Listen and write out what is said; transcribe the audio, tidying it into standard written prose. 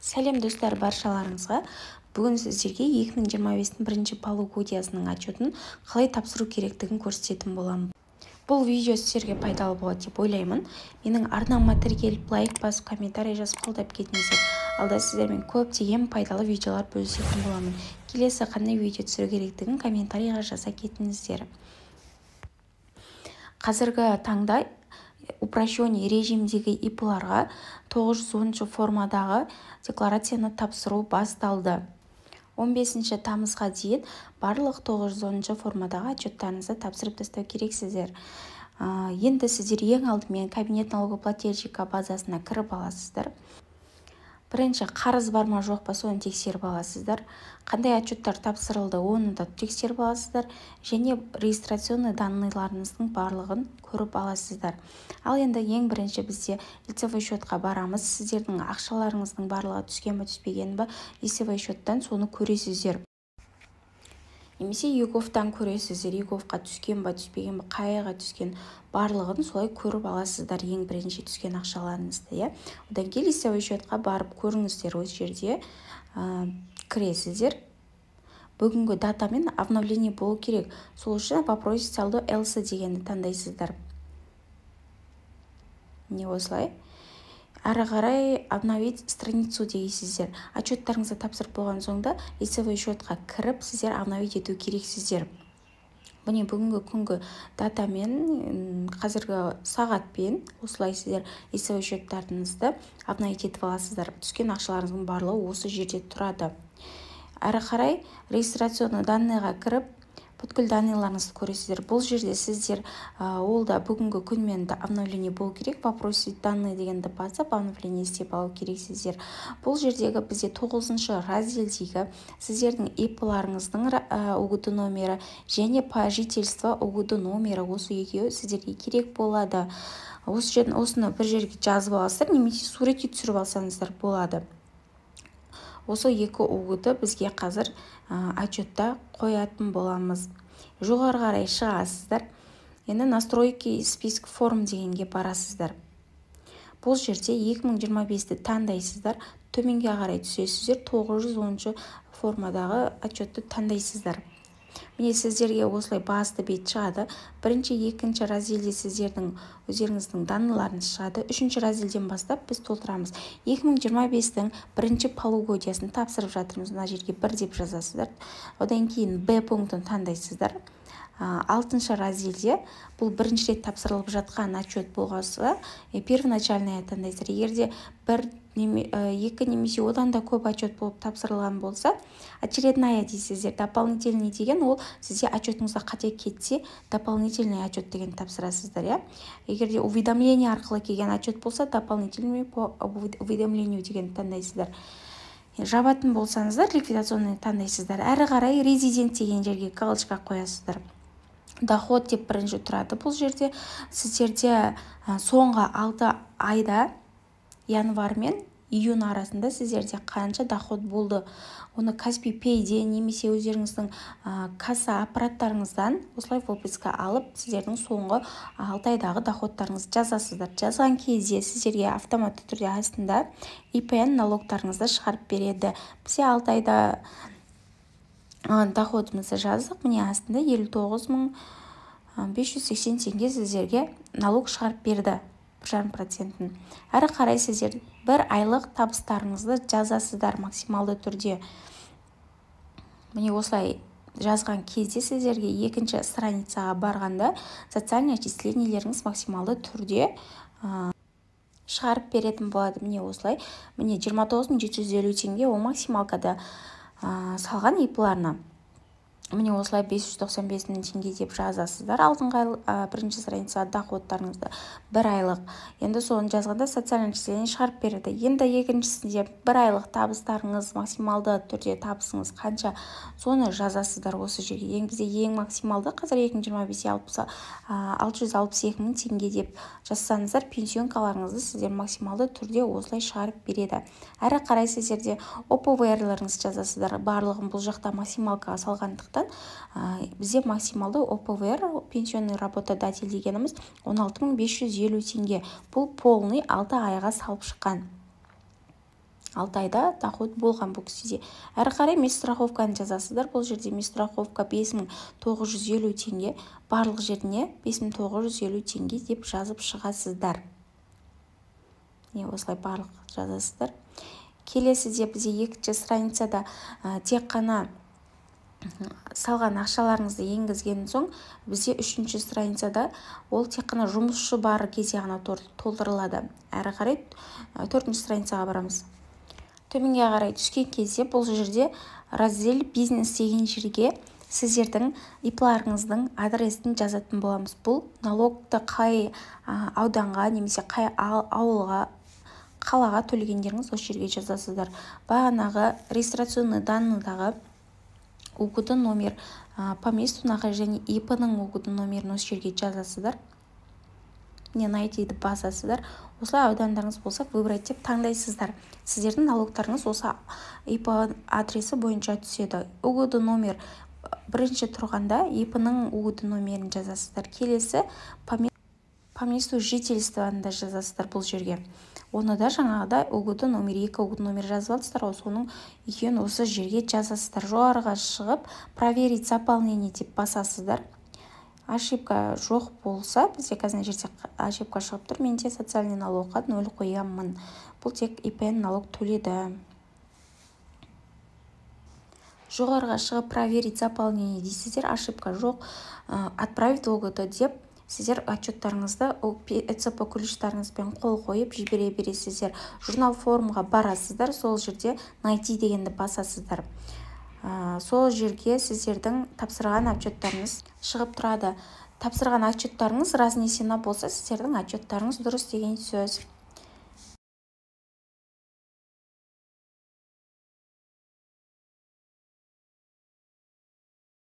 Сәлем достар, баршаларыңызға. Бүгін сіздерге 2025 бірінші полугодиясының отчетін қалай тапсыру керектігін көрсететін боламын. Бұл видео сіздерге пайдалы болады деп ойлаймын. Менің арнама тіркеліп, лайк басып, комментарий жазып қолдап кетіңіздер. Алда сіздермен көптеген пайдалы видеолар бөлісетін боламын. Келесі қандай видео түсіру керектігін комментарийға жаза кетіңіздер. Қазіргі таңда упрощенный режимдегі ИП-ларға 910 формадағы декларацияны тапсыру басталды. 15 тамызға дейін барлық 910 формадағы отчеттарыңызды тапсырып тастау керексіздер. Енді сіздер ең алдымен кабинет налогоплательщика базасына кіріп аласыздар. Бірінші, қарыз бар ма жоқ па соны тексеріп аласыздар. Қандай отчеттар тапсырылды оны да тексеріп аласыздар. Және регистрационный данныйларыңыздың барлығын көріп аласыздар. Ал енді ең бірінші бізде лицевой счетқа барамыз. Сіздердің ақшаларыңыздың барлығы түскен бе түспеген бе лицевой счеттан соны көресіздер. Немесе ЕГОВтан көресіздер. ЕГОВқа түскен ба түспеген ба, қайға түскен барлығын солай көріп аласыздар ең бірінші түскен ақшаларыңызды. Одан кейін лицевой счетқа барып көріңіздер, осы жерде кіресіздер. Бүгінгі датамен обновление болу керек. Сол үшін попросить салдо else дегенді таңдайсыздар. Не осылай. Әрі қарай обновить страницу дейсіздер. Отчеттарыңызды тапсырып болған соңда лицевой счетқа кіріп сіздер обновить ету керексіздер. Бұне бүгінгі күнгі датамен, қазіргі сағатпен осылай сіздер лицевой счеттарыңызды обновить етіп аласыздар. Түскен ақшаларыңыздың барлығы осы жерде тұрады. Әрі қарай регистрационный данныйға кіріп бүткіл данныйларыңызды көресіздер. Бұл жерде сіздер ол да бүгінгі күнмен обновление болу керек. Попросить данные дегенді басып обновление істеп алу керексіздер. Бұл жердегі бізде 9-шы разделдегі сіздердің ИП-ларыңыздың УГД номері және по жительство УГД номері, осы екеуі сіздерге керек болады. Осыны бір жерге жазып аласыздар, немесе суретке түсіріп алсаңыздар болады. Осы екі УГД бізге қазір отчетта қоятын боламыз. Жоғары қарай шығасыздар. Енді настройки список форм дегенге барасыздар. Бұл жерде 2025-ті таңдайсыздар. Төменге қарай түсесіздер. 910 формадағы отчетты таңдайсыздар. Міне сіздерге осылай басты бет шығады. Бірінші, екінші разделде сіздердің өздеріңіздің данныйларыңыз шығады. Үшінші разделден бастап біз толтырамыз. 2025-тің бірінші полугодиясын тапсырып жатырмыз. Мына жерге 1 деп жазасыздар. Одан кейін Б пунктын таңдайсыздар. 6-шы разделде бұл бірінші рет тапсырылып жатқан отчет болғасы первоначальный таңдайсыздар. Егерде 2 немесе одан да көп отчет болып тапсырылған болса, очередная дейсіздер. Дополнительный деген ол сізде отчетыңызда қате кетсе, дополнительный отчет деген тапсырасыздар. Егерде уведомление арқылы келген отчет болса, дополнительный по уведомлению деген таңдайсыздар. Жабатын болсаңыздар, ликвидационный таңдайсыздар. Әрі қарай резидент деген жерге галочка қоясыздар. Доход деп бірінші тұрады. Бұл жерде сіздерде соңғы 6 айда январь мен июнь арасында сіздерде қанша доход болды. Оны Каспи Пейде немесе өздеріңіздің касса аппараттарыңыздан осылай выписка алып, сіздердің соңғы 6 айдағы доходтарыңызды жазасыздар. Жазған кезде сіздерге автоматты түрде астында ИПН налогтарыңызды шығарып береді. Бізде 6 айда доходымызды жаздық. Міне астында 59.580 теңге сіздерге налог шығарып берді. 1,5%. Әрі қарай сіздер бір айлық табыстарыңызды жазасыздар максималды түрде. Міне осылай жазған кезде сіздерге екінші страницаға барғанда социальный отчислениелеріңіз максималды түрде шығарып беретін болады. Міне осылай. Міне 29.750 теңге ол максималкада салған ИП-ларына. Міне осылай 595 теңге деп жазасыздар. Алдыңғы бірінші страницаға доходтарыңызды бір айлық. Енді соны жазғанда социальный отчисление шығарып береді. Енді екіншісінде бір айлық табыстарыңыз, максималды түрде табысыңыз қанша, соны жазасыздар осы жерге. Бізде ең максималды қазір 2025-те 662 мың теңге деп жазсаңыздар, пенсионкаларыңызды сіздер максималды түрде осылай шығарып береді. Әрі қарай сіздерде ОПВР-ларыңыз жазасыздар. Барлығын бұл жақта максималкаға салғандықтан бізде максималды ОПВР пенсионный работодатель дегеніміз 16.550 теңге. Бұл полный 6 айға салып шыққан. 6 айда доход болған бұл кісіде. Әрі қарай медстраховканы жазасыздар. Бұл жерде медстраховка 5950 теңге, барлық жеріне 5950 теңге деп жазып шығасыздар. Осылай барлық жазасыздар. Келесіде бізде екінші страницада тек қана салған ақшаларыңызды енгізген соң, бізде үшінші страницада ол тек қана жұмысшы бар кезде ғана толтырылады. Әрі қарай төртінші страницаға барамыз. Төменге қарай түскен кезде бұл жерде раздел бизнес деген жерге сіздердің ипларыңыздың адресін жазатын боламыз. Бұл налогты қай ауданға немесе қай ауылға, қалаға төлегендеріңіз осы жерге жазасыздар. Бағанағы регистрационный данныдағы УКУ номер, по месту және ИП-ның УКУ номерін осы жерге жазасыздар. Не найдиді басасыздар. Осылай аудандарыңыз болса, выбрать деп таңдайсыздар. Сіздердің налогтарыңыз осы ИП адресі бойынша түседі. УКУ номер бірінші тұрғанда ИП-ның УКУ номерін жазасыздар. Келесі по месту жительствоны жазасыздар бұл жерге. Оны да жаңағыда УКУ номер 2 УКУ номер жазып алсыздар, соның екеуін осы жерге жазасыздар. Жоғарыға шығып проверить заполнение деп басасыздар. Ошибка жоқ болса, бізде қазір жерде ошибка шығып тұр. Менде социальный налогқа 0 қоямын. Бұл тек ИП налог төледі. Жоғарыға шығып проверить заполнение дейсіздер, ошибка жоқ, отправить ОГТ деп сіздер отчеттарыңызды ЭЦП күліштарыңызбен қол қойып жібере бересіздер. Журнал форумға барасыздар, сол жерде найти дегенді басасыздар. Сол жерге сіздердің тапсырған отчеттарыңыз шығып тұрады. Тапсырған отчеттарыңыз разнесена болса, сіздердің отчеттарыңыз дұрыс деген сөз.